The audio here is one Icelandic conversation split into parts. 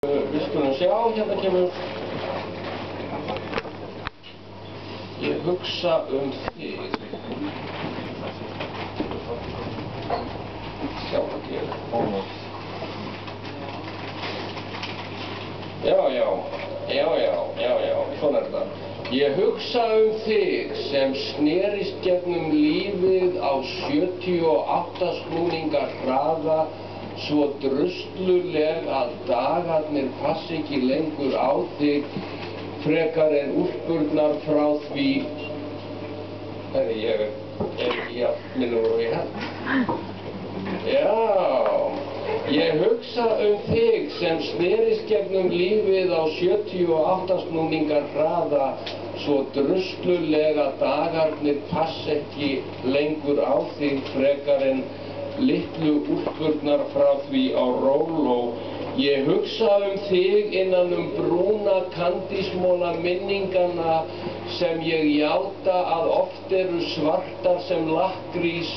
Við skulum sjá, hérna kemur. Ég hugsa þig. Sjá hvað ég Já, svona þetta. Ég hugsa þig sem snerist gegnum lífið á 78 snúninga hraða svo drusluleg að dagarnir passi ekki lengur á þig frekar en úrskurnar frá því. Ég er ekki jafn minnur og ég held. Já, ég hugsa þig sem snerist gegnum lífið á 78 snúninga hraða svo druslulega dagarnir passi ekki lengur á þig frekar en litlu úrspurnar frá því á róló. Ég hugsa þig innan brúna kandísmóna minninganna sem ég játa að oft eru svartar sem lakkrís,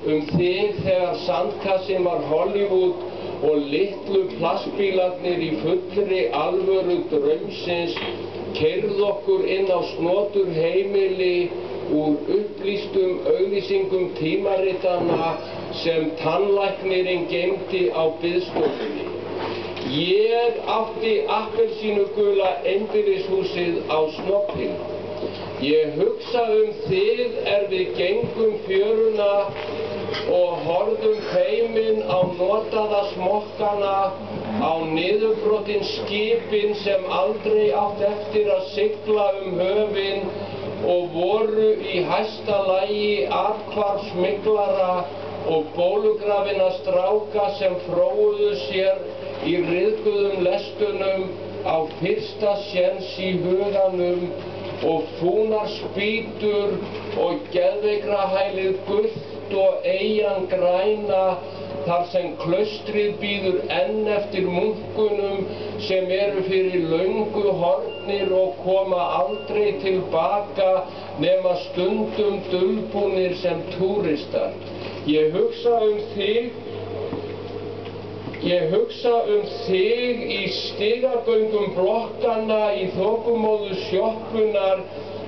þig þegar sandkassin var Hollywood og litlu plastbílarnir í fullri alvöru draumsins keyrðu okkur inn á snotur heimili úr upplýstum auglýsingum tímaritanna sem tannlæknirinn geymdi á biðstofunni. Ég átti appelsínugula einbýlishúsið á Snobbhill. Ég hugsa þig við gengum fjöruna og horfðum feimin á notaða smokkana, á niðurbrotin skipin sem aldrei átt eftir að sigla höfin og voru í hæsta lagi athvarfsmyglara og bólugrafina stráka sem fróuðu sér í ryðguðum lestunum á fyrsta séns í huganum og fúnar spýtur og geðveikrahælið gult og eyjan græna þar sem klaustrið bíður enn eftir munkunum sem eru fyrir löngu horfnir og koma aldrei tilbaka nema stundum dulbúnir sem túristar. Ég hugsa þig í stigagöngum blokkanna í þokumóðu sjoppunar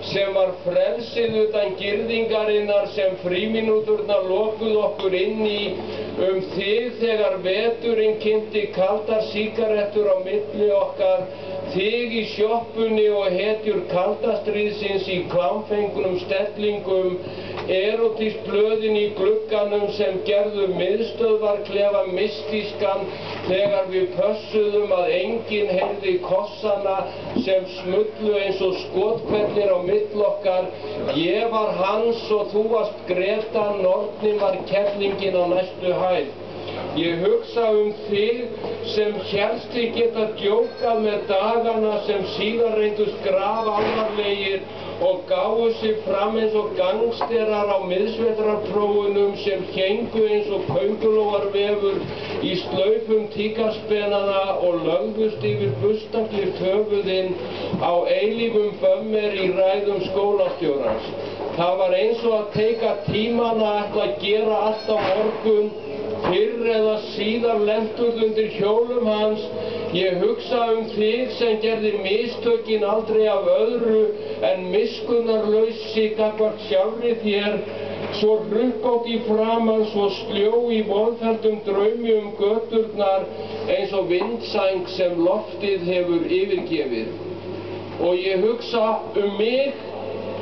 sem var frelsið utan girðingarinnar sem frímínúturnar lokuðu okkur inn í, þig þegar veturinn kynnti kaldar sígarettur á milli okkar, þig í sjoppunni og hetjur kaldastríðsins í klámfengnum stellingum, erótísk blöðin í glugganum sem gerðu miðstöðvarklefa mystískan þegar við pössuðum að enginn heyrði kossana sem smullu eins og skothvellir á mill okkar. Ég var Hans og þú varst Greta, nornin var kerlingin á næstu hæð. Ég hugsa þig sem hélst þig geta djókað með dagana sem síðan reyndust grafalvarlegir og gáfu sig fram eins og gangsterar á miðsvetrarprófunum sem héngu eins og köngulóarvefur í slaufum tíkarspenana og lögðust yfir bustaklippt höfuðinn á eilífum bömmer í ræðum skólastjórans. Það var eins og að teika tímana ætla að gera allt á morgun, fyrr eða síðar lentur undir hjólum hans. Ég hugsa þig sem gerði mistökin aldrei af öðru en miskunnarlausi gagnvart sjálfri þér, svo hrukkótt í framan, svo sljó í vonfelldum draumi göturnar eins og vindsæng sem loftið hefur yfirgefið. Og ég hugsa mig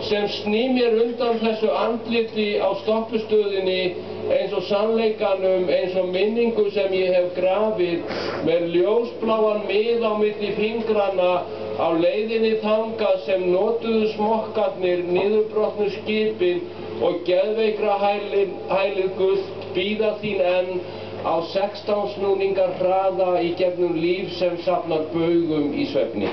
sem sný mér undan þessu andliti á stoppustöðinni eins og sannleikanum, eins og minningu sem ég hef grafið með ljósbláan mið á milli fingrana á leiðinni þangað sem notuðu smokkarnir, niðurbrotnu skipin og geðveikrahælið gult bíða þín enn á 16 snúninga hraða í gegnum líf sem safnar baugum í svefni.